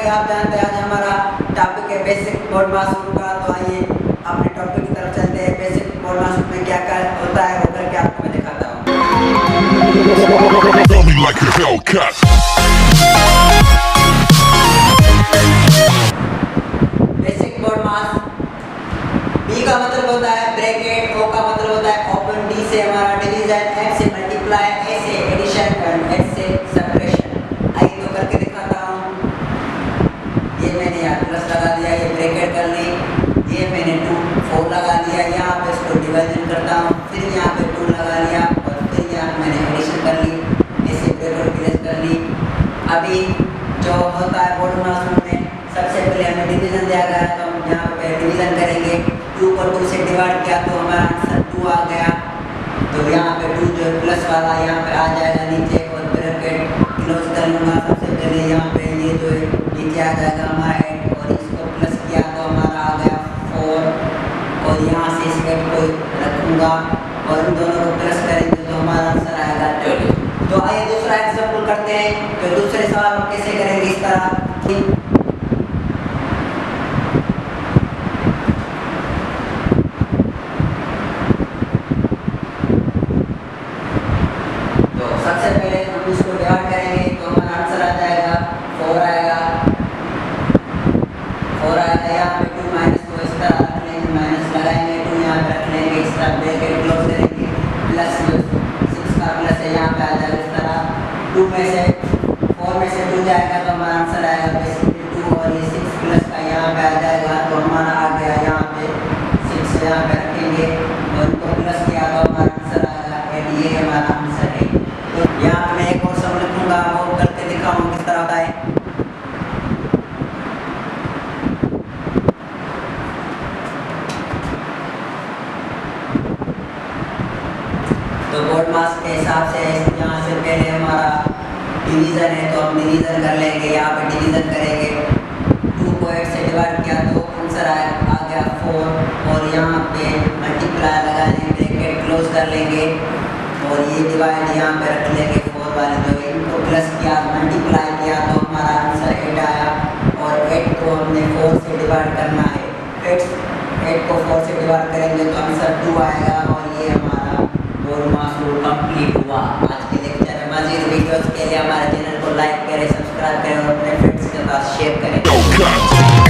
कि आप जानते हैं आज हमारा टॉपिक है बेसिक बोर्ड मास का। तो आइए अपने टॉपिक की तरफ चलते हैं। बेसिक बोर्ड मास में क्या क्या होता है वो करके आपको मैं दिखाता हूँ। Throw me like a Hellcat. Basic board mass, B का मतलब होता है ब्रैकेट, ओ का मतलब होता है ओपन, डी से हमारा डिवीजन, एफ से मल्टीप्लाई, ए से एडिशन और एच से सब्ट्रैक्शन। आइए तो करके दिखाता हूँ। ये मैंने यहाँ प्लस लगा दिया, ये ब्रैकेट कर ली, ये मैंने 2 4 लगा दिया, यहाँ पे इसको डिवीजन करता हूँ, फिर यहाँ पे 2 लगा लिया और फिर यहाँ मैंने एडिशन कर ली, ऐसे ब्रैकेट क्लियर कर ली। अभी जो होता है बोर्ड मास में सबसे पहले हमें डिवीजन दिया गया है, तो हम यहाँ पे डिवीजन करेंगे। 2 को 2 से डिवाइड किया तो हमारा आंसर 2 आ गया। तो यहाँ पे 2 जो प्लस वाला यहाँ पे आ जाएगा नीचे और ब्रैकेट क्लोज कर लूँगा। सबसे पहले यहाँ पे ये जो है नीचे आ जाएगा हमारा 8 और इसको प्लस किया तो हमारा आ गया 4 और यहाँ से इस 8 को रखूँगा और इन दोनों को प्लस करेंगे तो हमारा आंसर आएगा 12। तो आइए दूसरा एग्जाम्पल करते हैं। तो दूसरे सवाल हम कैसे करेंगे इस तरह। सबसे पहले हम इसको डिवाइड करेंगे तो हमारा आंसर आ जाएगा 4 आएगा। 4 आएगा, यहाँ पे 2 माइनस को इस तरह रख लेंगे, माइनस लगाएंगे, 2 यहाँ पे रख लेंगे, इस तरह ब्रैकेट क्लोज करेंगे, प्लस 6 का प्लस है यहाँ पे आ जाएगा इस तरह। 2 में से 4 में से 2 जाएगा तो हमारा आंसर आएगा बेसिकली 2 और ये 6 प्लस का यहाँ पे आ जाएगा तो हमारा आ गया यहाँ पे 6 यहाँ पे रखेंगे और इनको प्लस किया तो हमारा आंसर आएगा 8। ये हमारा आंसर है। यहाँ पे मैं एक और सम लिखूंगा, वो करके दिखाऊंगा किस तरह होता है। तो बोर्ड मास के हिसाब से यहाँ से पहले हमारा डिवीजन है तो हम डिवीजन कर लेंगे। यहाँ पे डिवीजन करेंगे, 2 को 8 से डिवाइड किया तो आंसर आ गया 4 और यहाँ पे मल्टीप्लाई लगा लेंगे, ब्रैकेट क्लोज कर लेंगे और ये डिवाइड यहाँ पे रख लेंगे 4 वाले जो इनको प्लस किया मल्टीप्लाई किया तो हमारा आंसर 8 आया और 8 को हमने 4 से डिवाइड करना है। 8 को 4 से डिवाइड करेंगे तो आंसर 2 आएगा और ये हमारा बोर्ड मास रूल कंप्लीट हुआ। आज के लेक्चर में मज़ीद वीडियोस के लिए हमारे चैनल को लाइक करें, सब्सक्राइब करें और अपने फ्रेंड्स के साथ शेयर करें।